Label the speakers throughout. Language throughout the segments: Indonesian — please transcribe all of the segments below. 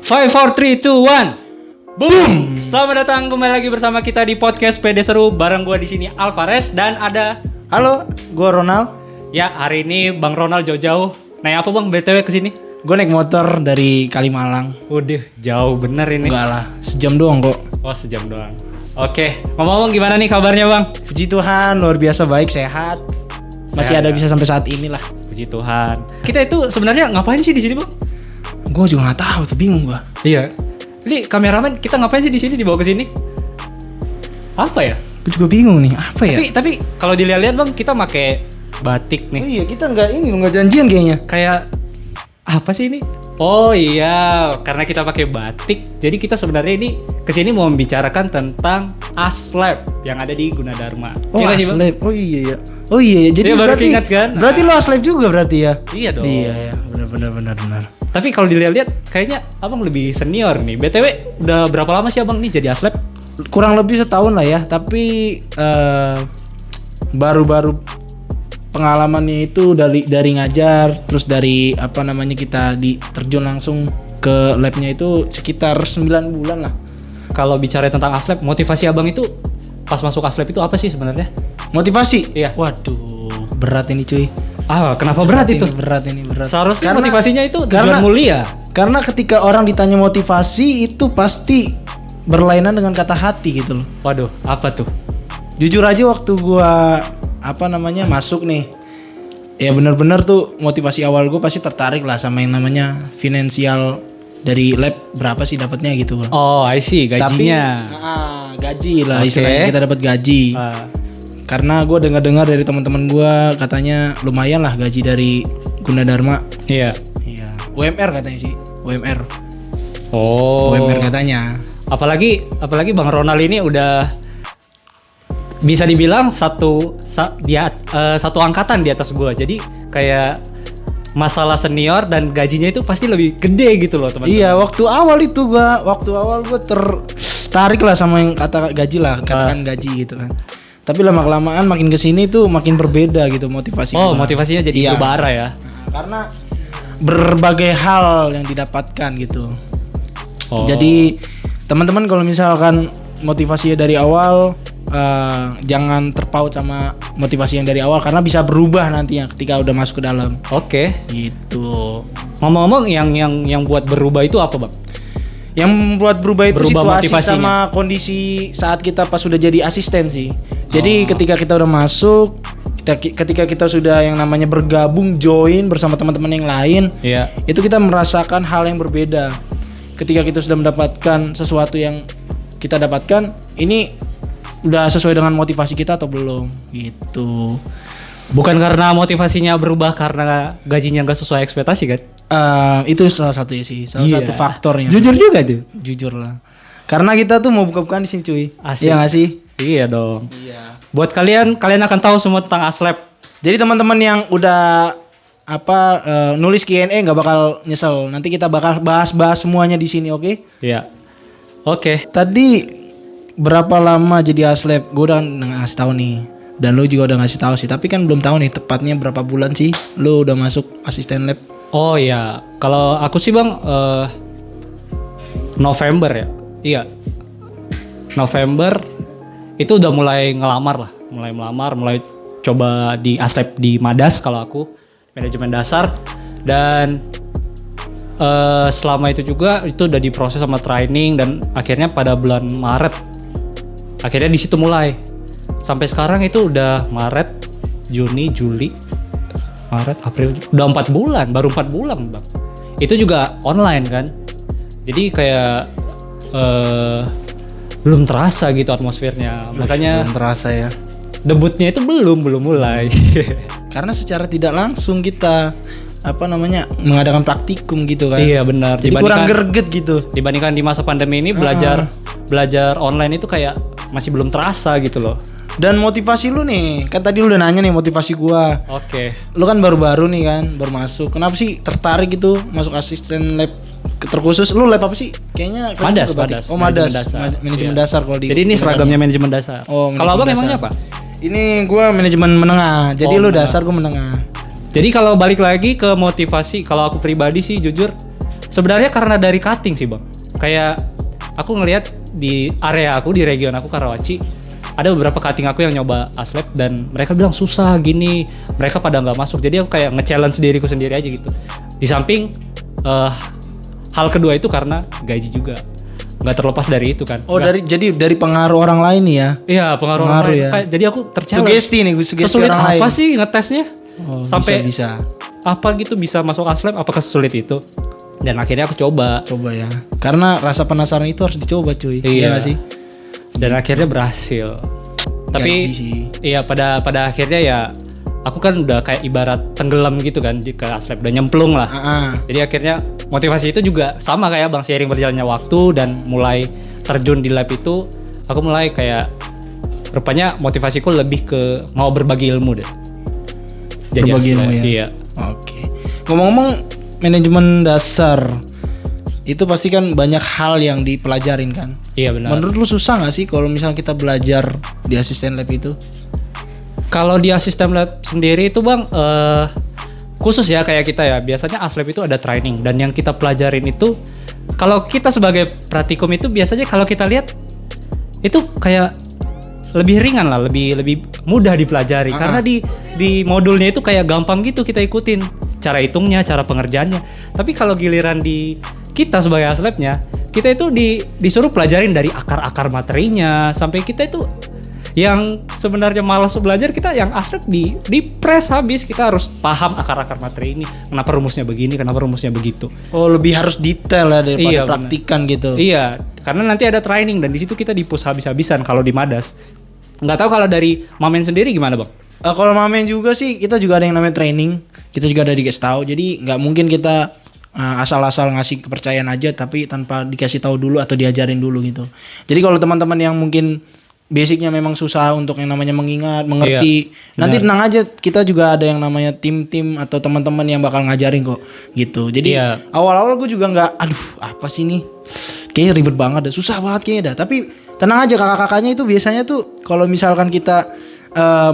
Speaker 1: 5, 4, 3, 2, 1. Boom! Selamat datang kembali lagi bersama kita di podcast PD Seru. Bareng gue di sini Alvarez dan ada.
Speaker 2: Halo, gue Ronald.
Speaker 1: Ya, hari ini Bang Ronald jauh-jauh. Naik apa Bang BTW kesini?
Speaker 2: Gue naik motor dari Kalimalang.
Speaker 1: Udah, jauh bener ini.
Speaker 2: Enggak lah, sejam doang kok.
Speaker 1: Oh, sejam doang. Oke, ngomong-ngomong gimana nih kabarnya Bang?
Speaker 2: Puji Tuhan, luar biasa baik, sehat. Masih
Speaker 1: Sehat,
Speaker 2: ada
Speaker 1: ya?
Speaker 2: bisa sampai saat ini lah.
Speaker 1: Puji Tuhan. Kita itu sebenarnya ngapain sih di sini Bang?
Speaker 2: Gue juga nggak tahu tuh, bingung gue.
Speaker 1: Iya. Ini kameramen kita ngapain sih di sini, dibawa ke sini? Apa ya?
Speaker 2: Gue juga bingung nih, apa ya?
Speaker 1: Tapi kalau dilihat-lihat Bang, kita pakai batik nih.
Speaker 2: Oh iya, kita nggak janjian kayaknya.
Speaker 1: Kayak apa sih ini? Oh iya, karena kita pakai batik, jadi kita sebenarnya ini kesini mau membicarakan tentang Aslab yang ada di Gunadarma.
Speaker 2: Oh,
Speaker 1: Iya nggak sih, Bang?
Speaker 2: Aslab. Oh iya ya. Oh iya ya. Jadi
Speaker 1: Iya, baru
Speaker 2: berarti
Speaker 1: keinget kan?
Speaker 2: Berarti lo Aslab juga berarti ya?
Speaker 1: Iya dong.
Speaker 2: Iya ya, benar.
Speaker 1: Tapi kalau dilihat-lihat, kayaknya abang lebih senior nih. BTW, udah berapa lama sih abang nih jadi Aslab?
Speaker 2: Kurang lebih setahun lah ya, tapi baru-baru pengalamannya itu dari ngajar, terus dari apa namanya kita terjun langsung ke labnya itu sekitar 9 bulan lah.
Speaker 1: Kalau bicara tentang Aslab, motivasi abang itu pas masuk Aslab itu apa sih sebenarnya?
Speaker 2: Motivasi?
Speaker 1: Iya.
Speaker 2: Waduh, berat ini cuy.
Speaker 1: Ah, kenapa berat itu?
Speaker 2: Berat.
Speaker 1: Seharusnya motivasinya itu
Speaker 2: karena
Speaker 1: tujuan mulia.
Speaker 2: Karena ketika orang ditanya motivasi itu pasti berlainan dengan kata hati gitu loh.
Speaker 1: Waduh, apa tuh?
Speaker 2: Jujur aja waktu gua masuk nih, ya benar-benar tuh motivasi awal gue pasti tertarik lah sama yang namanya finansial dari lab, berapa sih dapatnya gitu loh.
Speaker 1: Oh, I see, gajinya.
Speaker 2: Tapi gaji lah,
Speaker 1: Oke.
Speaker 2: istilahnya kita dapat gaji. Karena gue dengar dari teman-teman gue katanya lumayan lah gaji dari Gunadarma.
Speaker 1: Iya.
Speaker 2: Iya. UMR katanya sih, UMR.
Speaker 1: Oh.
Speaker 2: UMR katanya.
Speaker 1: Apalagi Bang Ronald ini udah bisa dibilang satu angkatan di atas gua. Jadi kayak masalah senior dan gajinya itu pasti lebih gede gitu loh, teman-teman.
Speaker 2: Iya, waktu awal gue tertarik lah sama yang kata gaji lah, katakan gaji gitu kan. Tapi lama-kelamaan makin kesini tuh makin berbeda gitu motivasi.
Speaker 1: Oh, motivasinya jadi bara ya.
Speaker 2: Karena berbagai hal yang didapatkan gitu.
Speaker 1: Oh.
Speaker 2: Jadi teman-teman kalau misalkan motivasinya dari awal, jangan terpaut sama motivasi yang dari awal karena bisa berubah nantinya ketika udah masuk ke dalam.
Speaker 1: Oke.
Speaker 2: Gitu.
Speaker 1: Ngomong-ngomong yang buat berubah itu apa, Bang?
Speaker 2: Yang membuat berubah itu situasi
Speaker 1: motivasinya
Speaker 2: sama kondisi saat kita pas sudah jadi asisten sih. Jadi ketika kita udah masuk, ketika kita sudah yang namanya bergabung, join bersama teman-teman yang lain,
Speaker 1: Iya.
Speaker 2: itu kita merasakan hal yang berbeda. Ketika kita sudah mendapatkan sesuatu yang kita dapatkan, ini udah sesuai dengan motivasi kita atau belum gitu.
Speaker 1: Bukan karena motivasinya berubah karena gajinya nggak sesuai ekspektasi kan?
Speaker 2: Itu salah satu sih, satu faktornya.
Speaker 1: Jujur juga tuh.
Speaker 2: Jujur lah. Karena kita tuh mau buka-bukaan di sini cuy.
Speaker 1: Asik.
Speaker 2: Iya nggak sih?
Speaker 1: Iya dong.
Speaker 2: Iya.
Speaker 1: Buat kalian akan tahu semua tentang Aslab.
Speaker 2: Jadi teman-teman yang udah nulis Q&A nggak bakal nyesel. Nanti kita bakal bahas semuanya di sini, oke?
Speaker 1: Iya. Oke.
Speaker 2: Tadi berapa lama jadi Aslab? Gue udah ngasih tahu nih. Dan lu juga udah ngasih tahu sih. Tapi kan belum tahu nih tepatnya berapa bulan sih lu udah masuk asisten lab.
Speaker 1: Oh iya, kalau aku sih Bang November ya. Iya. November itu udah mulai ngelamar lah, mulai coba di Aslab di Madas kalau aku manajemen dasar dan selama itu juga itu udah diproses sama training dan akhirnya pada bulan Maret akhirnya di situ mulai sampai sekarang itu udah Maret, Juni, Juli, Maret, April, udah 4 bulan, baru 4 bulan Bang. Itu juga online kan. Jadi kayak belum terasa gitu atmosfernya. Makanya
Speaker 2: belum terasa ya.
Speaker 1: Debutnya itu belum mulai.
Speaker 2: Karena secara tidak langsung kita mengadakan praktikum gitu kan.
Speaker 1: Iya benar.
Speaker 2: Jadi kurang greget gitu.
Speaker 1: Dibandingkan di masa pandemi ini belajar online itu kayak masih belum terasa gitu loh.
Speaker 2: Dan motivasi lu nih, kan tadi lu udah nanya nih motivasi gua.
Speaker 1: Oke.
Speaker 2: Lu kan baru-baru nih kan, baru masuk. Kenapa sih tertarik gitu masuk asisten lab terkhusus? Lu lab apa sih? Kayaknya
Speaker 1: Madas.
Speaker 2: Oh, Madas.
Speaker 1: Iya.
Speaker 2: Manajemen dasar kalau di.
Speaker 1: Jadi ini seragamnya manajemen dasar.
Speaker 2: Oh,
Speaker 1: kalau Abang
Speaker 2: manajemen
Speaker 1: emangnya
Speaker 2: dasar.
Speaker 1: apa?
Speaker 2: Ini gua manajemen menengah. Jadi lu dasar, gua menengah.
Speaker 1: Jadi kalau balik lagi ke motivasi, kalau aku pribadi sih jujur Sebenarnya karena dari cutting sih bang. Kayak aku ngelihat di area aku, di region aku Karawaci, ada beberapa cutting aku yang nyoba aslab dan mereka bilang susah gini, mereka pada nggak masuk. Jadi aku kayak nge-challenge diriku sendiri aja gitu. Di samping hal kedua itu karena gaji juga, nggak terlepas dari itu kan.
Speaker 2: Oh jadi dari pengaruh orang lain nih ya?
Speaker 1: Iya pengaruh orang lain.
Speaker 2: ya.
Speaker 1: Jadi aku terchallenge.
Speaker 2: Sugesti nih, sugesti
Speaker 1: Sesulit
Speaker 2: orang
Speaker 1: apa
Speaker 2: lain.
Speaker 1: sih ngetesnya? Sampai
Speaker 2: bisa.
Speaker 1: apa gitu bisa masuk aslab? Apakah sesulit itu? Dan akhirnya aku coba
Speaker 2: ya. Karena rasa penasaran itu harus dicoba cuy.
Speaker 1: Iya
Speaker 2: nggak sih?
Speaker 1: Dan akhirnya berhasil. Tapi
Speaker 2: Gaji sih.
Speaker 1: iya pada akhirnya ya aku kan udah kayak ibarat tenggelam gitu kan ke aslab, udah nyemplung lah. Jadi akhirnya motivasi itu juga sama kayak bang, seiring berjalannya waktu dan mulai terjun di lab itu, aku mulai kayak rupanya motivasiku lebih ke mau berbagi ilmu deh. Jadi
Speaker 2: Berbagi ilmu ya.
Speaker 1: Iya.
Speaker 2: Oke. Ngomong-ngomong manajemen dasar itu pasti kan banyak hal yang dipelajarin kan.
Speaker 1: Iya benar.
Speaker 2: Menurut lu susah nggak sih kalau misalnya kita belajar di asisten lab itu?
Speaker 1: Kalau di asisten lab sendiri itu bang, khusus ya kayak kita ya, biasanya aslab itu ada training dan yang kita pelajarin itu, kalau kita sebagai praktikum itu biasanya kalau kita lihat itu kayak lebih ringan lah, lebih mudah dipelajari karena di modulnya itu kayak gampang gitu kita ikutin cara hitungnya, cara pengerjaannya. Tapi kalau giliran di kita sebagai aslabnya, kita itu disuruh pelajarin dari akar-akar materinya sampai kita itu yang sebenarnya malas belajar, kita yang aslab di press habis, kita harus paham akar-akar materi ini, kenapa rumusnya begini, kenapa rumusnya begitu.
Speaker 2: Oh lebih harus detail ya daripada
Speaker 1: Iya,
Speaker 2: praktikan gitu.
Speaker 1: Iya, karena nanti ada training dan di situ kita dipus habis-habisan kalau di Madas. Nggak tahu kalau dari Mamen sendiri gimana bang?
Speaker 2: Kalau Mamen juga sih, kita juga ada yang namanya training, kita juga ada dikasih tahu. Jadi nggak mungkin kita asal-asal ngasih kepercayaan aja tapi tanpa dikasih tahu dulu atau diajarin dulu gitu. Jadi kalau teman-teman yang mungkin basicnya memang susah untuk yang namanya mengingat, mengerti, nanti tenang aja, kita juga ada yang namanya tim-tim atau teman-teman yang bakal ngajarin kok gitu. Jadi awal-awal gue juga nggak, aduh apa sih nih, kayaknya ribet banget, susah banget kayaknya dah. Tapi tenang aja, kakak-kakaknya itu biasanya tuh kalau misalkan kita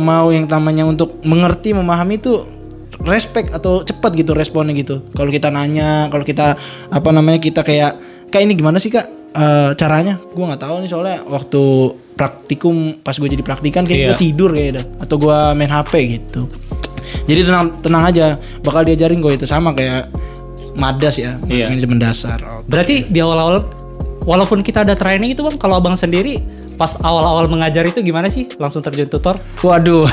Speaker 2: mau yang namanya untuk mengerti, memahami itu respect atau cepat gitu responnya gitu. Kalau kita nanya, kalau kita apa namanya, kita kayak ini gimana sih kak caranya? Gue nggak tahu nih soalnya waktu praktikum pas gue jadi praktikan kayak gue tidur kayak dah, atau gue main HP gitu. Jadi tenang aja, bakal diajarin gue itu sama kayak Madas ya, manajemen dasar.
Speaker 1: Berarti di awal-awal walaupun kita ada training itu bang, kalau abang sendiri pas awal-awal mengajar itu gimana sih? Langsung terjun tutor?
Speaker 2: Waduh.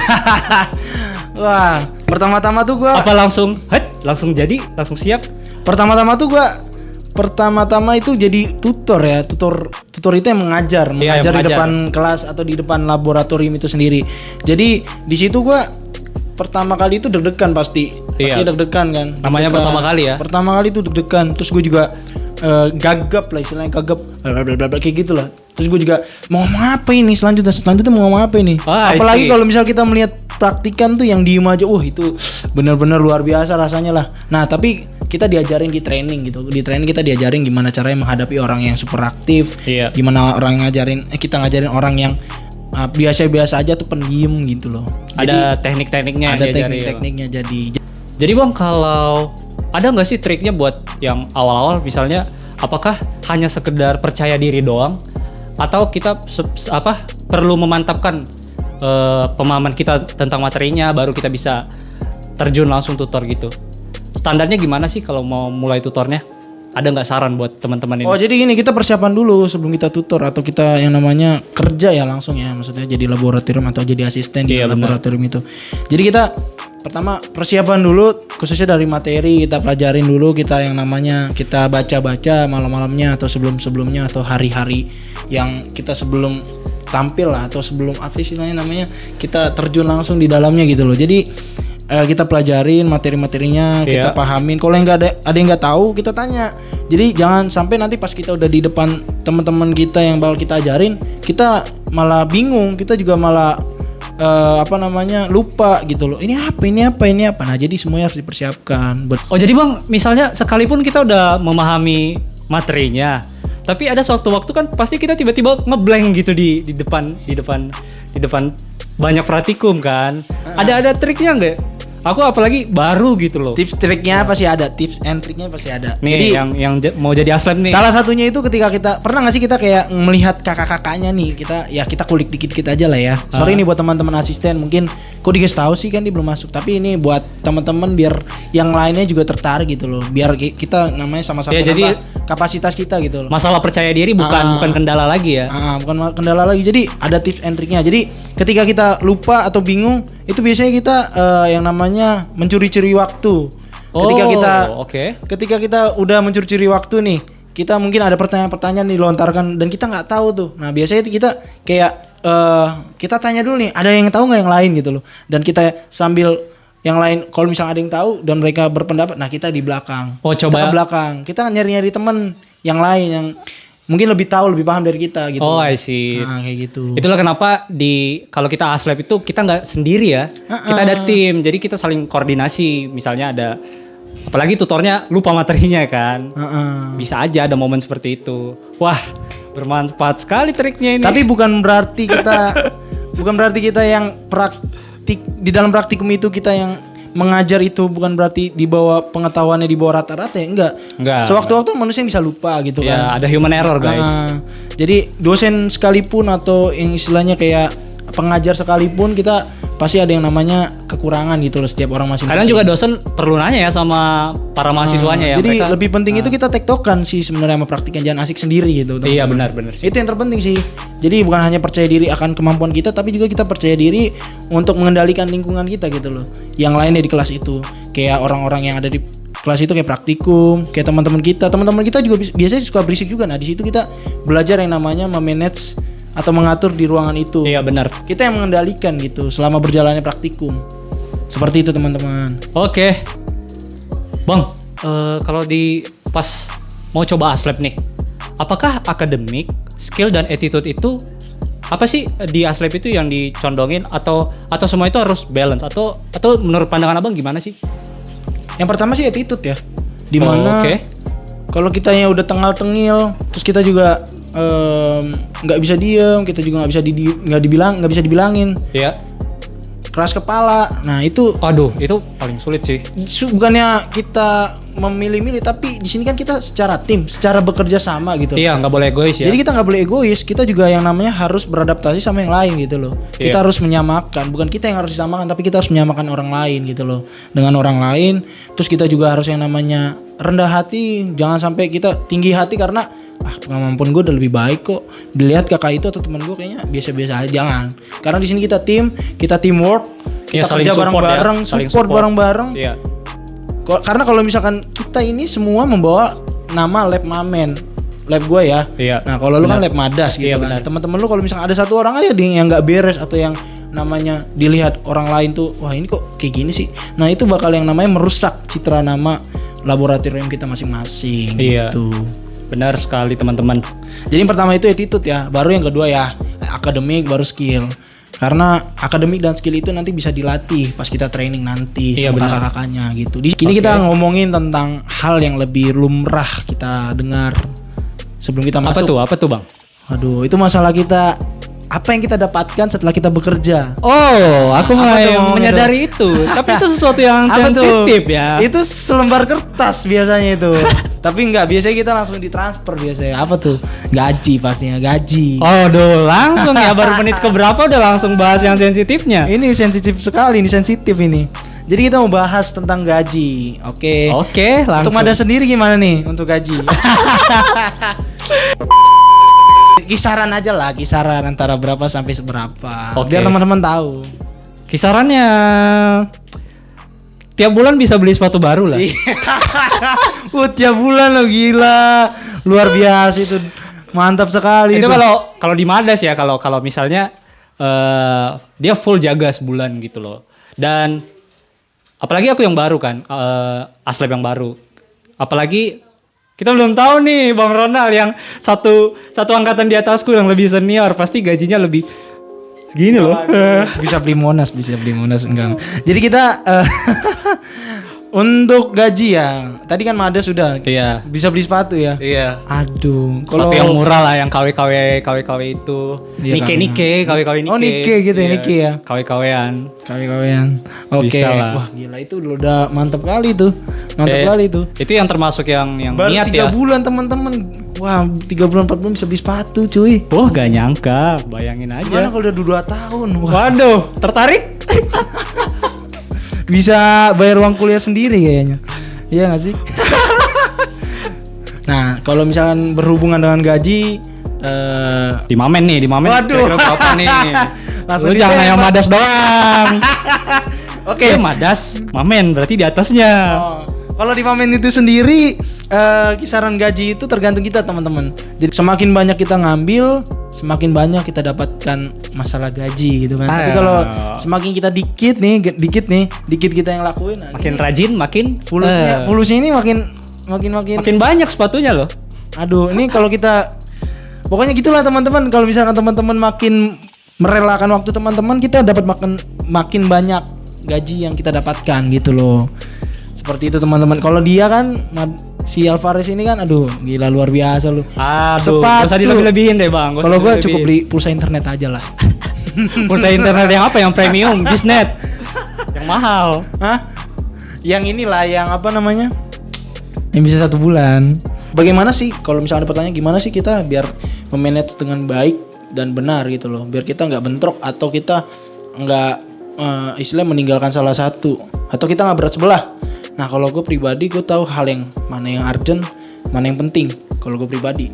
Speaker 2: Wah, pertama-tama tuh gue
Speaker 1: apa langsung langsung siap?
Speaker 2: Pertama-tama itu jadi tutor ya. Tutor itu yang mengajar di depan kelas atau di depan laboratorium itu sendiri. Jadi di situ gue pertama kali itu deg-degan pasti deg-degan kan.
Speaker 1: Namanya pertama kali ya.
Speaker 2: Pertama kali itu deg-degan. Terus gue juga gagap lah, istilahnya gagap kayak gitu lah. Terus gue juga mau ngomong apa ini selanjutnya mau ngomong apa ini. Apalagi kalau misal kita melihat praktikan tuh yang diem aja, itu benar-benar luar biasa rasanya lah. Nah tapi kita diajarin di training gitu. Di training kita diajarin gimana caranya menghadapi orang yang super aktif, gimana kita ngajarin orang yang biasa-biasa aja tuh pendiam gitu loh.
Speaker 1: Ada teknik-tekniknya.
Speaker 2: Ada teknik-tekniknya
Speaker 1: Jadi bang, kalau ada nggak sih triknya buat yang awal-awal, misalnya apakah hanya sekedar percaya diri doang atau kita perlu memantapkan pemahaman kita tentang materinya baru kita bisa terjun langsung tutor gitu? Standarnya gimana sih kalau mau mulai tutornya? Ada nggak saran buat teman-teman ini?
Speaker 2: Oh jadi gini, kita persiapan dulu sebelum kita tutor atau kita yang namanya kerja ya langsung ya, maksudnya jadi laboratorium atau jadi asisten di laboratorium itu. Jadi kita pertama persiapan dulu, khususnya dari materi kita pelajarin dulu, kita yang namanya kita baca-baca malam-malamnya atau sebelum-sebelumnya atau hari-hari yang kita sebelum tampil lah atau sebelum namanya kita terjun langsung di dalamnya gitu loh. Jadi kita pelajarin materi-materinya, kita pahamin. Kalau yang ada yang nggak tahu kita tanya. Jadi jangan sampai nanti pas kita udah di depan teman-teman kita yang bakal kita ajarin, kita malah bingung, kita juga malah lupa gitu loh. Ini apa? Nah, jadi semuanya harus dipersiapkan.
Speaker 1: Oh, jadi Bang, misalnya sekalipun kita udah memahami materinya, tapi ada suatu waktu kan pasti kita tiba-tiba ngeblank gitu di depan banyak praktikum kan. Ada triknya nggak? Aku apalagi baru gitu loh.
Speaker 2: Tips triknya pasti ada, tips and triknya pasti ada.
Speaker 1: Nih
Speaker 2: Jadi
Speaker 1: yang mau jadi aslep nih.
Speaker 2: salah satunya itu ketika kita pernah nggak sih kita kayak melihat kakak-kakaknya nih, kita kulik dikit-dikit aja lah ya. Sorry nih buat teman-teman asisten, mungkin kok dikasih tahu sih kan dia belum masuk. Tapi ini buat teman-teman biar yang lainnya juga tertarik gitu loh. Biar kita namanya sama-sama
Speaker 1: Ya, jadi
Speaker 2: kapasitas kita gitu loh.
Speaker 1: Masalah percaya diri bukan kendala lagi ya.
Speaker 2: Bukan kendala lagi. Jadi ada tips and triknya. Jadi ketika kita lupa atau bingung, itu biasanya kita yang namanya mencuri-curi waktu. Ketika kita udah mencuri-curi waktu nih, kita mungkin ada pertanyaan-pertanyaan dilontarkan dan kita nggak tahu tuh. Nah biasanya itu kita kayak kita tanya dulu nih, ada yang tahu nggak yang lain gitu loh. Dan kita sambil yang lain, kalau misalnya ada yang tahu dan mereka berpendapat, nah kita di belakang. Kita ke belakang. Kita nyari-nyari temen yang lain yang mungkin lebih tahu, lebih paham dari kita gitu.
Speaker 1: Oh, I see.
Speaker 2: Nah, kayak gitu.
Speaker 1: Itulah kenapa kalau kita aslep itu kita nggak sendiri ya. Kita ada tim, jadi kita saling koordinasi. Misalnya ada, apalagi tutornya lupa materinya kan. Bisa aja ada momen seperti itu. Wah, bermanfaat sekali triknya ini.
Speaker 2: Tapi bukan berarti kita yang praktik di dalam praktikum itu kita yang mengajar itu bukan berarti di bawah pengetahuannya di bawah rata-rata ya, enggak. Sewaktu-waktu manusia bisa lupa gitu kan.
Speaker 1: Ya, ada human error guys.
Speaker 2: Jadi dosen sekalipun atau yang istilahnya kayak pengajar sekalipun kita pasti ada yang namanya kekurangan gitu loh setiap orang masing-masing.
Speaker 1: Kadang juga dosen perlu nanya ya sama para mahasiswanya ya.
Speaker 2: Jadi lebih penting itu kita tektokan sih sebenarnya sama praktikan, jangan asik sendiri gitu.
Speaker 1: Iya benar sih.
Speaker 2: Itu yang terpenting sih. Jadi bukan hanya percaya diri akan kemampuan kita, tapi juga kita percaya diri untuk mengendalikan lingkungan kita gitu loh. Yang lainnya di kelas itu, kayak orang-orang yang ada di kelas itu kayak praktikum, kayak teman-teman kita juga biasanya suka berisik juga. Nah di situ kita belajar yang namanya memanage atau mengatur di ruangan itu.
Speaker 1: Iya benar.
Speaker 2: Kita yang mengendalikan gitu selama berjalannya praktikum. Seperti itu teman-teman.
Speaker 1: Oke. Bang, kalau pas mau coba aslep nih, apakah akademik, skill dan attitude itu apa sih di aslep itu yang dicondongin atau semua itu harus balance atau menurut pandangan Abang gimana sih?
Speaker 2: Yang pertama sih attitude ya. Dimana kalau kitanya udah tengal-tengil, terus kita juga nggak bisa diem, kita juga nggak bisa dibilangin.
Speaker 1: Iya.
Speaker 2: Keras kepala. Nah itu.
Speaker 1: Aduh, itu paling sulit sih.
Speaker 2: Bukannya kita memilih-milih, tapi di sini kan kita secara tim, secara bekerja sama gitu.
Speaker 1: Iya, nggak boleh egois ya.
Speaker 2: Jadi kita nggak boleh egois. Kita juga yang namanya harus beradaptasi sama yang lain gitu loh. Kita harus menyamakan. Bukan kita yang harus disamakan, tapi kita harus menyamakan orang lain gitu loh. Dengan orang lain. Terus kita juga harus yang namanya rendah hati. Jangan sampai kita tinggi hati karena kemampuan gue udah lebih baik kok. Dilihat kakak itu atau teman gue kayaknya biasa-biasa aja. Jangan. Karena di sini kita tim, kita teamwork, kita kerja bareng-bareng, support bareng-bareng.
Speaker 1: Iya.
Speaker 2: Karena kalau misalkan kita ini semua membawa nama lab Mamen, lab gue ya.
Speaker 1: Iya.
Speaker 2: Nah kalau lu kan lab Madas gitu kan. Teman-teman lu kalau misalkan ada satu orang aja yang nggak beres atau yang namanya dilihat orang lain tuh, wah ini kok kayak gini sih. Nah itu bakal yang namanya merusak citra nama laboratorium kita masing-masing.
Speaker 1: Iya.
Speaker 2: Gitu.
Speaker 1: Benar sekali teman-teman.
Speaker 2: Jadi yang pertama itu attitude ya, baru yang kedua ya akademik, baru skill. Karena akademik dan skill itu nanti bisa dilatih pas kita training nanti sama kakak-kakaknya gitu. Di sini kita ngomongin tentang hal yang lebih lumrah kita dengar sebelum kita masuk.
Speaker 1: Apa tuh Bang?
Speaker 2: Aduh, itu masalah kita, apa yang kita dapatkan setelah kita bekerja.
Speaker 1: Oh, aku mulai menyadari itu. Tapi itu sesuatu yang sensitif ya.
Speaker 2: Itu selembar kertas biasanya itu. Tapi enggak, biasanya kita langsung ditransfer biasanya. Apa tuh? Gaji pastinya, gaji.
Speaker 1: Oh, langsung ya, baru menit keberapa udah langsung bahas yang sensitifnya.
Speaker 2: Ini sensitif sekali, ini sensitif ini. Jadi kita mau bahas tentang gaji. Oke, langsung. Untuk Mada sendiri gimana nih untuk gaji? Kisaran aja lah, kisaran antara berapa sampai seberapa. Biar teman-teman tahu.
Speaker 1: Kisarannya tiap bulan bisa beli sepatu baru lah.
Speaker 2: Tiap bulan lo gila. Luar biasa itu. Mantap sekali
Speaker 1: itu. Kalau di Madas ya, kalau misalnya dia full jaga sebulan gitu loh. Dan apalagi aku yang baru kan, aslep yang baru. Apalagi kita belum tahu nih Bang Ronald yang satu angkatan di atasku yang lebih senior, pasti gajinya lebih segini loh.
Speaker 2: Bisa beli Monas enggak. Jadi kita Untuk gaji ya, tadi kan Mada sudah
Speaker 1: Iya.
Speaker 2: bisa beli sepatu ya.
Speaker 1: Iya.
Speaker 2: Aduh,
Speaker 1: Sepatu yang murah lah, yang KW itu.
Speaker 2: Iya,
Speaker 1: Nike.
Speaker 2: Oh, Nike gitu ya, Nike ya.
Speaker 1: KW-KW-an.
Speaker 2: Kawi-kawian. Oke.
Speaker 1: Bisa lah.
Speaker 2: Wah, gila itu udah mantap kali tuh. Mantap kali tuh.
Speaker 1: Itu yang termasuk yang
Speaker 2: Baru
Speaker 1: niat
Speaker 2: 3
Speaker 1: ya.
Speaker 2: bulan teman-teman. Wah, 3 bulan 4 bulan bisa beli sepatu, cuy.
Speaker 1: Wah, gak nyangka. Bayangin aja.
Speaker 2: Gimana kalau udah 2 tahun? Wah,
Speaker 1: Waduh, tertarik?
Speaker 2: bisa bayar uang kuliah sendiri kayaknya. Iya gak sih? Nah, kalau misalkan berhubungan dengan gaji
Speaker 1: Di Mamen nih, di Mamen.
Speaker 2: Waduh.
Speaker 1: Kira-kira berapa nih?
Speaker 2: Langsung
Speaker 1: Lu jangan
Speaker 2: ditembak.
Speaker 1: yang Madas doang.
Speaker 2: Oke.
Speaker 1: Iya, Madas, Mamen berarti di atasnya.
Speaker 2: Oh, kalau di Mamen itu sendiri kisaran gaji itu tergantung kita teman-teman. Jadi semakin banyak kita ngambil, semakin banyak kita dapatkan masalah gaji gitu kan. Tapi kalau semakin kita dikit kita yang lakuin, nah,
Speaker 1: Makin rajin, makin
Speaker 2: fulusnya ini makin
Speaker 1: makin banyak sepatunya loh.
Speaker 2: Aduh, ini kalau kita pokoknya gitulah teman-teman. Kalau misalkan teman-teman makin merelakan waktu teman-teman, kita dapat makin banyak gaji yang kita dapatkan gitu loh. Seperti itu teman-teman. Kalau dia kan si Alvarez ini kan aduh gila luar biasa lu.
Speaker 1: Aduh, gak usah dilebih-lebihin deh bang.
Speaker 2: Kalau gue cukup beli pulsa internet aja lah.
Speaker 1: Pulsa internet yang apa? Yang premium, Bisnet. Yang mahal.
Speaker 2: Hah? Yang inilah yang apa namanya? Yang bisa 1 bulan. Bagaimana sih kalau misalnya ada pertanyaan gimana sih kita biar memanage dengan baik dan benar gitu loh. Biar kita nggak bentrok atau kita nggak istilahnya meninggalkan salah satu atau kita nggak berat sebelah. Nah kalau gue pribadi gue tahu hal yang mana yang urgent, mana yang penting. Kalau gue pribadi,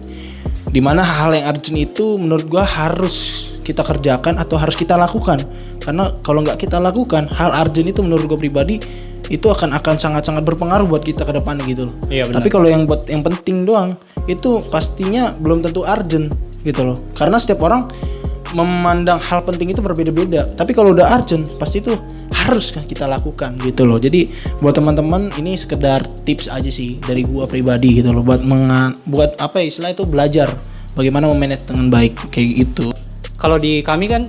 Speaker 2: dimana hal yang urgent itu menurut gue harus kita kerjakan atau harus kita lakukan. Karena kalau nggak kita lakukan hal urgent itu menurut gue pribadi itu akan sangat-sangat berpengaruh buat kita ke depannya gitu loh.
Speaker 1: Iya, benar.
Speaker 2: Tapi kalau yang buat yang penting doang itu pastinya belum tentu urgent gitu loh. Karena setiap orang memandang hal penting itu berbeda-beda. Tapi kalau udah urgent pasti itu harus kita lakukan gitu loh. Jadi buat teman-teman ini sekedar tips aja sih dari gua pribadi gitu loh buat buat apa ya istilah itu belajar bagaimana memanage dengan baik kayak gitu.
Speaker 1: Kalau di kami kan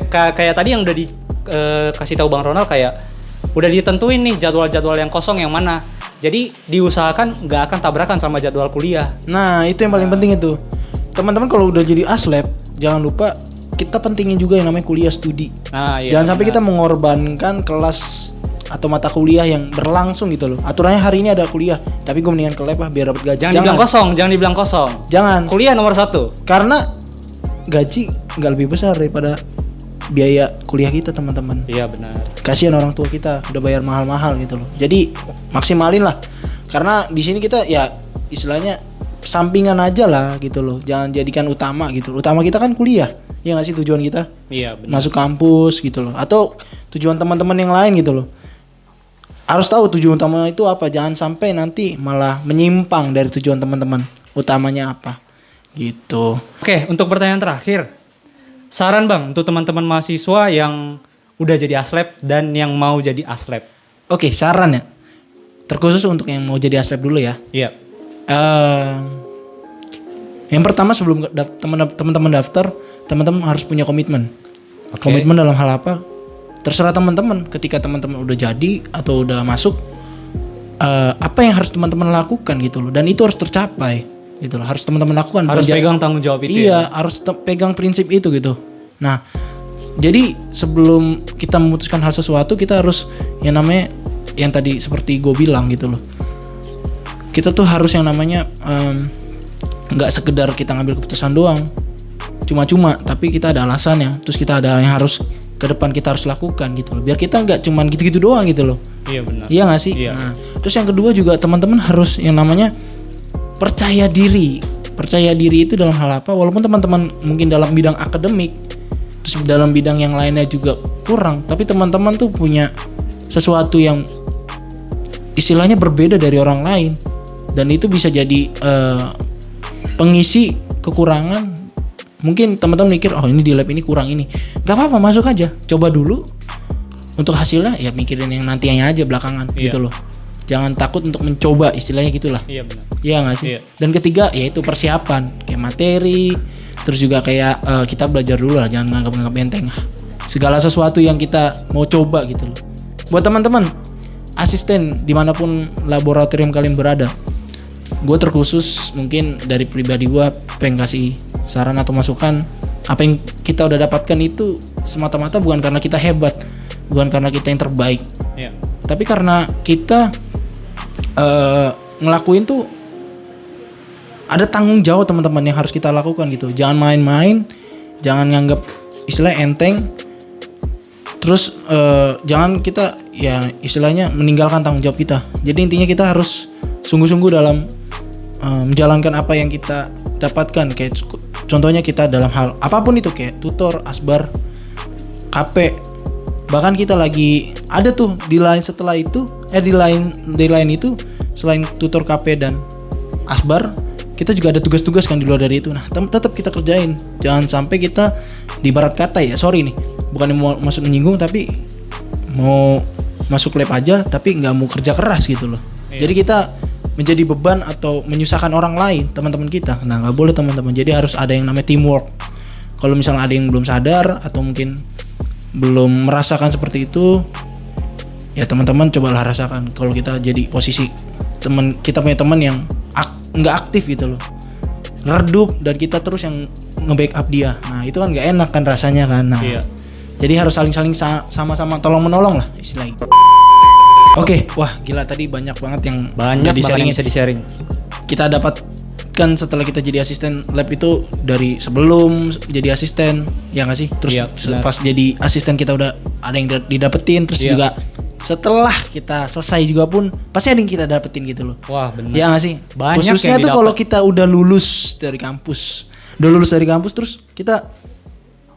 Speaker 1: kayak tadi yang udah dikasih tahu Bang Ronald kayak udah ditentuin nih jadwal-jadwal yang kosong yang mana. Jadi diusahakan nggak akan tabrakan sama jadwal kuliah.
Speaker 2: Nah itu yang paling penting itu. Teman-teman kalau udah jadi aslab jangan lupa kita pentingin juga yang namanya kuliah studi.
Speaker 1: Nah, iya,
Speaker 2: jangan sampai kita mengorbankan kelas atau mata kuliah yang berlangsung gitu loh. Aturannya hari ini ada kuliah, tapi gue mendingan ke lab lah biar dapat gaji.
Speaker 1: Jangan dibilang kosong.
Speaker 2: Jangan.
Speaker 1: Kuliah nomor 1.
Speaker 2: Karena gaji nggak lebih besar daripada biaya kuliah kita teman-teman.
Speaker 1: Iya benar.
Speaker 2: Kasihan orang tua kita udah bayar mahal-mahal gitu loh. Jadi maksimalin lah. Karena di sini kita ya istilahnya sampingan aja lah gitu loh. Jangan jadikan utama gitu. Utama kita kan kuliah. Ya nggak sih tujuan kita?
Speaker 1: Iya benar.
Speaker 2: Masuk kampus gitu loh. Atau tujuan teman-teman yang lain gitu loh. Harus tahu tujuan utama itu apa. Jangan sampai nanti malah menyimpang dari tujuan teman-teman utamanya apa. Gitu.
Speaker 1: Oke, untuk pertanyaan terakhir. Saran Bang untuk teman-teman mahasiswa yang udah jadi aslab dan yang mau jadi aslab.
Speaker 2: Oke, saran ya. Terkhusus untuk yang mau jadi aslab dulu ya.
Speaker 1: Iya.
Speaker 2: Yang pertama sebelum teman-teman daftar, teman-teman harus punya komitmen.
Speaker 1: Oke.
Speaker 2: Komitmen dalam hal apa? Terserah teman-teman. Ketika teman-teman udah jadi atau udah masuk, apa yang harus teman-teman lakukan gitu loh. Dan itu harus tercapai gitu loh. Harus teman-teman lakukan.
Speaker 1: Harus pegang tanggung jawab itu.
Speaker 2: Iya, harus pegang prinsip itu gitu. Nah, jadi sebelum kita memutuskan hal sesuatu, kita harus yang namanya yang tadi seperti gue bilang gitu loh. Kita tuh harus yang namanya nggak sekedar kita ngambil keputusan doang cuma-cuma, tapi kita ada alasannya, terus kita ada yang harus ke depan kita harus lakukan gitu loh, biar kita nggak cuman gitu-gitu doang gitu loh.
Speaker 1: Iya benar.
Speaker 2: Iya nggak sih?
Speaker 1: Iya.
Speaker 2: Nah, terus yang kedua juga teman-teman harus yang namanya percaya diri itu dalam hal apa, walaupun teman-teman mungkin dalam bidang akademik terus dalam bidang yang lainnya juga kurang, tapi teman-teman tuh punya sesuatu yang istilahnya berbeda dari orang lain, dan itu bisa jadi pengisi kekurangan. Mungkin teman-teman mikir, oh ini di lab ini kurang ini, nggak apa-apa, masuk aja, coba dulu. Untuk hasilnya ya mikirin yang nantinya aja belakangan.
Speaker 1: Iya.
Speaker 2: Gitu loh. Jangan takut untuk mencoba, istilahnya gitulah.
Speaker 1: Iya benar.
Speaker 2: Iya nggak sih?
Speaker 1: Iya.
Speaker 2: Dan ketiga yaitu persiapan, kayak materi, terus juga kayak kita belajar dulu lah, jangan nganggap enteng lah segala sesuatu yang kita mau coba gitu loh. Buat teman-teman asisten dimanapun laboratorium kalian berada. Gue terkhusus mungkin dari pribadi gue pengen kasih saran atau masukan, apa yang kita udah dapatkan itu semata-mata bukan karena kita hebat, bukan karena kita yang terbaik, tapi karena kita ngelakuin tuh ada tanggung jawab teman-teman yang harus kita lakukan gitu. Jangan main-main, jangan nganggap istilahnya enteng. Terus jangan kita ya istilahnya meninggalkan tanggung jawab kita. Jadi intinya kita harus sungguh-sungguh dalam menjalankan apa yang kita dapatkan. Kayak contohnya kita dalam hal apapun itu, kayak tutor, asbar, KP. Bahkan kita lagi ada tuh di lain setelah itu di lain itu selain tutor, KP dan asbar, kita juga ada tugas-tugas kan di luar dari itu. Nah, tetap kita kerjain. Jangan sampai kita di barat kata ya, sorry nih, bukan mau masuk menyinggung, tapi mau masuk lab aja tapi nggak mau kerja keras gitu loh. Jadi kita menjadi beban atau menyusahkan orang lain, teman-teman kita. Nah, nggak boleh teman-teman. Jadi harus ada yang namanya teamwork. Kalau misalnya ada yang belum sadar atau mungkin belum merasakan seperti itu, ya teman-teman cobalah rasakan. Kalau kita jadi posisi teman, kita punya teman yang nggak aktif gitu loh, redup, dan kita terus yang nge-backup dia. Nah itu kan nggak enak kan rasanya kan. Nah, jadi harus saling-saling sama-sama tolong menolong lah istilahnya. Oke, wah gila tadi banyak banget yang
Speaker 1: bisa di-sharing.
Speaker 2: Kita dapatkan setelah kita jadi asisten lab itu dari sebelum jadi asisten, ya nggak sih? Terus pas jadi asisten kita udah ada yang didapetin, terus juga setelah kita selesai juga pun pasti ada yang kita dapetin gitu loh.
Speaker 1: Wah benar.
Speaker 2: Ya nggak sih?
Speaker 1: Banyak.
Speaker 2: Khususnya tuh kalau kita udah lulus dari kampus, terus kita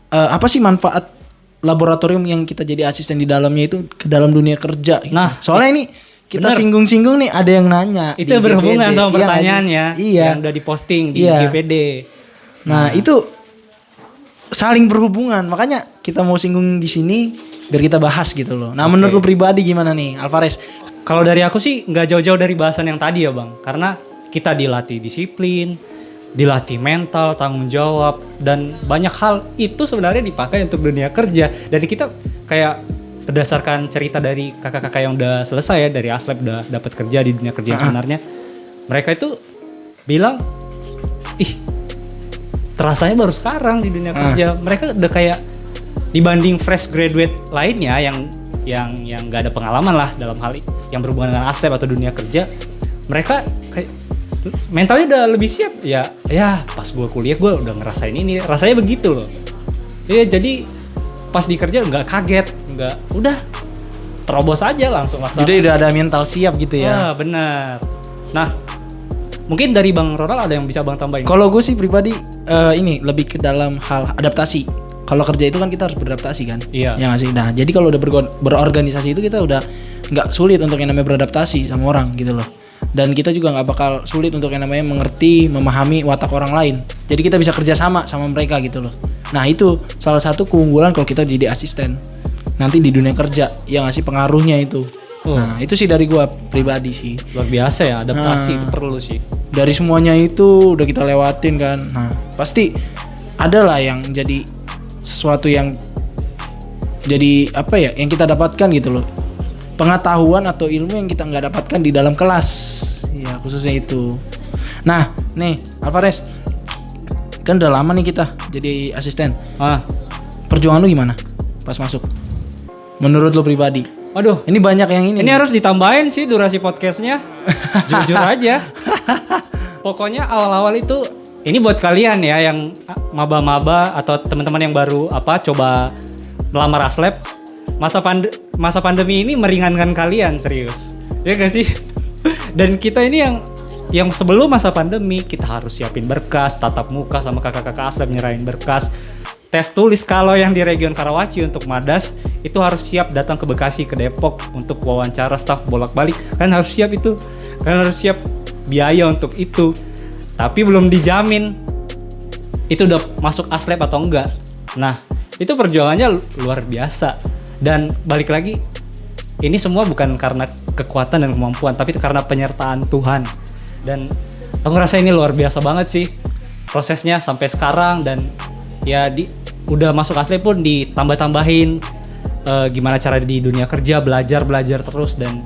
Speaker 2: apa sih manfaat laboratorium yang kita jadi asisten di dalamnya itu ke dalam dunia kerja gitu. Nah, soalnya ini kita singgung-singgung nih, ada yang nanya.
Speaker 1: Itu berhubungan sama pertanyaannya yang udah diposting di GPD.
Speaker 2: Nah, itu saling berhubungan. Makanya kita mau singgung di sini biar kita bahas gitu loh. Nah, menurut lu pribadi gimana nih, Alvarez?
Speaker 1: Kalau dari aku sih nggak jauh-jauh dari bahasan yang tadi ya Bang. Karena kita dilatih disiplin, dilatih mental, tanggung jawab, dan banyak hal itu sebenarnya dipakai untuk dunia kerja. Dan kita kayak berdasarkan cerita dari kakak-kakak yang udah selesai ya, dari Aslab udah dapat kerja di dunia kerja sebenarnya. Mereka itu bilang, terasanya baru sekarang di dunia kerja. Mereka udah kayak dibanding fresh graduate lainnya yang nggak ada pengalaman lah dalam hal yang berhubungan dengan Aslab atau dunia kerja, mereka kayak mentalnya udah lebih siap ya pas gue kuliah gue udah ngerasain ini, rasanya begitu loh. Jadi pas di kerja nggak kaget, nggak, udah terobos aja langsung laksana.
Speaker 2: Jadi udah ada mental siap gitu ya.
Speaker 1: Benar. Nah mungkin dari Bang Ronald ada yang bisa Bang tambahin?
Speaker 2: Kalau gue sih pribadi ini lebih ke dalam hal adaptasi. Kalau kerja itu kan kita harus beradaptasi kan. Iya. Ya nggak sih. Nah jadi kalau udah berorganisasi itu kita udah nggak sulit untuk yang namanya beradaptasi sama orang gitu loh. Dan kita juga nggak bakal sulit untuk yang namanya mengerti, memahami watak orang lain. Jadi kita bisa kerja sama mereka gitu loh. Nah itu salah satu keunggulan kalau kita jadi asisten nanti di dunia kerja, ya nggak sih, pengaruhnya itu. Nah itu sih dari gua pribadi sih.
Speaker 1: Luar biasa ya, adaptasi itu perlu sih.
Speaker 2: Dari semuanya itu udah kita lewatin kan. Nah pasti ada lah yang jadi sesuatu yang jadi apa ya, yang kita dapatkan gitu loh, pengetahuan atau ilmu yang kita nggak dapatkan di dalam kelas ya, khususnya itu. Nah nih Alvarez, kan udah lama nih kita jadi asisten. Perjuangan lu gimana pas masuk menurut lu pribadi?
Speaker 1: Waduh,
Speaker 2: ini banyak yang ini
Speaker 1: harus ditambahin sih durasi podcastnya. Jujur aja, pokoknya awal-awal itu ini buat kalian ya yang maba-maba atau teman-teman yang baru coba melamar Aslab. Masa pandemi ini meringankan kalian, serius. Ya gak sih? Dan kita ini yang sebelum masa pandemi kita harus siapin berkas, tatap muka sama kakak-kakak Aslab, nyerahin berkas. Tes tulis kalau yang di region Karawaci untuk Madas itu harus siap datang ke Bekasi, ke Depok untuk wawancara staf bolak-balik. Kan harus siap itu. Kan harus siap biaya untuk itu. Tapi belum dijamin itu udah masuk Aslab atau enggak. Nah, itu perjuangannya luar biasa. Dan balik lagi, ini semua bukan karena kekuatan dan kemampuan, tapi itu karena penyertaan Tuhan. Dan aku ngerasa ini luar biasa banget sih prosesnya sampai sekarang. Dan ya udah masuk Aslab pun ditambah-tambahin gimana cara di dunia kerja, belajar terus. Dan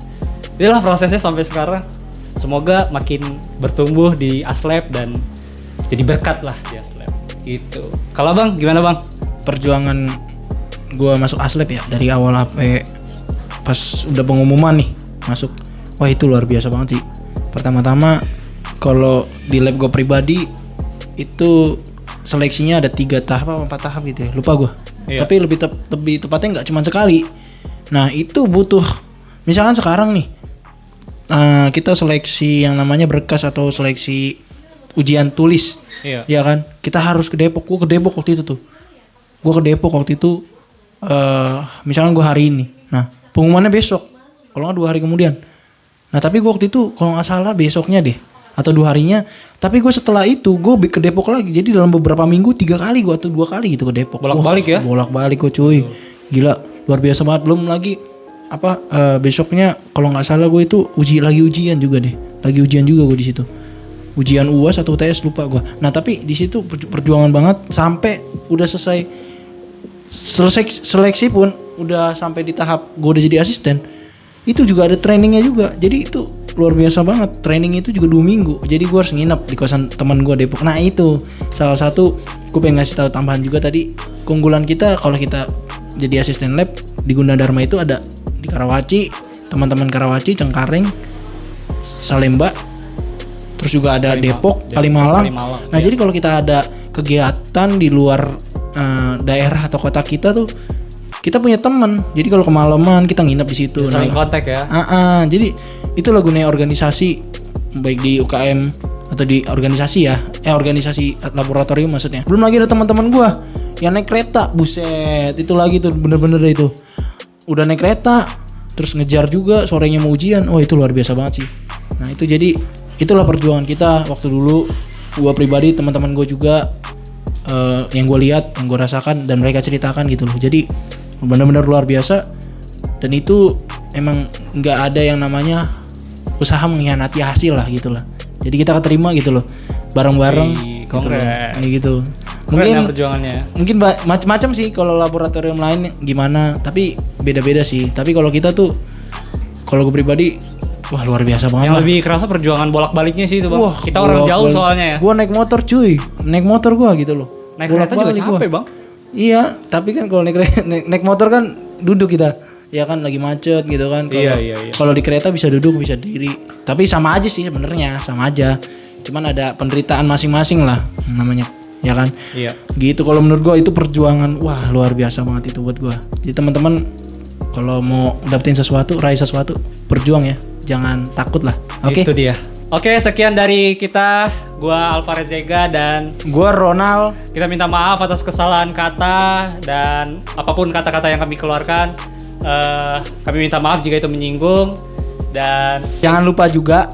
Speaker 1: itulah prosesnya sampai sekarang. Semoga makin bertumbuh di Aslab dan jadi berkat lah di Aslab gitu. Kalau Bang gimana Bang?
Speaker 2: Perjuangan gue masuk Aslab ya dari awal sampai pas udah pengumuman nih masuk, wah itu luar biasa banget sih. Pertama-tama kalau di lab gue pribadi itu seleksinya ada 3 tahap apa 4 tahap gitu ya, lupa gue.
Speaker 1: Iya.
Speaker 2: Tapi lebih tepatnya nggak cuma sekali. Nah itu butuh, misalkan sekarang nih kita seleksi yang namanya berkas atau seleksi ujian tulis.
Speaker 1: Iya.
Speaker 2: Ya kan? Kita harus ke Depok. Gue ke Depok waktu itu tuh. Gue ke Depok waktu itu misalkan gue hari ini. Nah, pengumumannya besok. Kalau nggak 2 hari kemudian. Nah, tapi gue waktu itu kalau nggak salah besoknya deh atau 2 harinya. Tapi gue setelah itu gue ke Depok lagi. Jadi dalam beberapa minggu 3 kali gue atau 2 kali gitu ke Depok.
Speaker 1: Bolak-balik ya?
Speaker 2: Bolak-balik gue cuy. Gila, luar biasa banget. Belum lagi besoknya kalau nggak salah gue itu ujian juga deh. Lagi ujian juga gue di situ. Ujian UAS atau UTS lupa gue. Nah tapi di situ perjuangan banget sampai udah selesai seleksi pun udah sampai di tahap gue udah jadi asisten. Itu juga ada trainingnya juga. Jadi itu luar biasa banget. Training itu juga 2 minggu. Jadi gue harus nginep di kosan teman gue Depok. Nah itu salah satu gue pengen ngasih tahu tambahan juga tadi. Keunggulan kita kalau kita jadi asisten lab di Gunadarma itu ada di Karawaci, teman-teman Karawaci, Cengkareng, Salemba, terus juga ada Depok, Kalimalang. Nah jadi kalau kita ada kegiatan di luar daerah atau kota kita tuh, kita punya teman. Jadi kalau kemalaman kita nginep di situ.
Speaker 1: Saling kontak ya.
Speaker 2: Jadi itulah gunanya organisasi, baik di UKM atau di organisasi ya, organisasi laboratorium maksudnya. Belum lagi ada teman-teman gua yang naik kereta, buset, itu lagi tuh bener-bener itu. Udah naik kereta, terus ngejar juga sorenya mau ujian. Oh itu luar biasa banget sih. Nah itu jadi itulah perjuangan kita waktu dulu. Gua pribadi, teman-teman gue juga yang gue lihat, yang gue rasakan dan mereka ceritakan gitu loh. Jadi benar-benar luar biasa. Dan itu emang nggak ada yang namanya usaha mengkhianati hasil lah gitu lah. Jadi kita keterima gitu loh, bareng-bareng.
Speaker 1: Kongres.
Speaker 2: Gitu.
Speaker 1: Mungkin perjuangannya.
Speaker 2: Mungkin macam-macam sih kalau laboratorium lain gimana, tapi beda-beda sih. Tapi kalau kita tuh, kalau gue pribadi, wah luar biasa banget.
Speaker 1: Yang lebih kerasa perjuangan bolak-baliknya sih itu Bang.
Speaker 2: Wah,
Speaker 1: Kita orang jauh soalnya ya.
Speaker 2: Gua naik motor cuy, naik motor gua gitu loh.
Speaker 1: Naik kereta juga capek Bang.
Speaker 2: Iya, tapi kan kalau naik motor kan duduk kita, ya kan lagi macet gitu kan.
Speaker 1: Iya.
Speaker 2: Kalau di kereta bisa duduk, bisa diri. Tapi sama aja sih sebenarnya, sama aja. Cuman ada penderitaan masing-masing lah namanya. Ya kan,
Speaker 1: Iya.
Speaker 2: gitu. Kalau menurut gue itu perjuangan, wah luar biasa banget itu buat gue. Jadi teman-teman kalau mau dapetin sesuatu, raih sesuatu, berjuang ya, jangan takut lah. Oke.
Speaker 1: Itu dia. Oke, sekian dari kita. Gua Alvarez Zega dan
Speaker 2: Gue Ronald.
Speaker 1: kita minta maaf atas kesalahan kata dan apapun kata-kata yang kami keluarkan. Kami minta maaf jika itu menyinggung dan
Speaker 2: Jangan lupa juga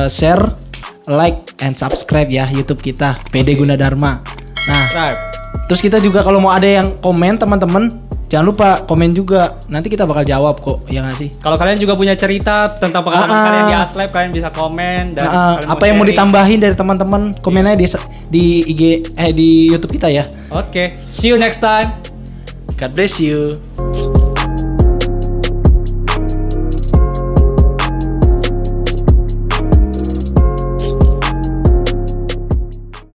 Speaker 2: share, like, and subscribe ya YouTube kita PD Gunadarma. Nah, terus kita juga kalau mau ada yang komen teman-teman, jangan lupa komen juga. Nanti kita bakal jawab kok, ya nggak sih?
Speaker 1: kalau kalian juga punya cerita tentang pengalaman kalian di Aslab, kalian bisa komen dan kalian
Speaker 2: apa yang mau ditambahin dari teman-teman, komen aja di IG di YouTube kita ya.
Speaker 1: Oke, see you next time.
Speaker 2: God bless you.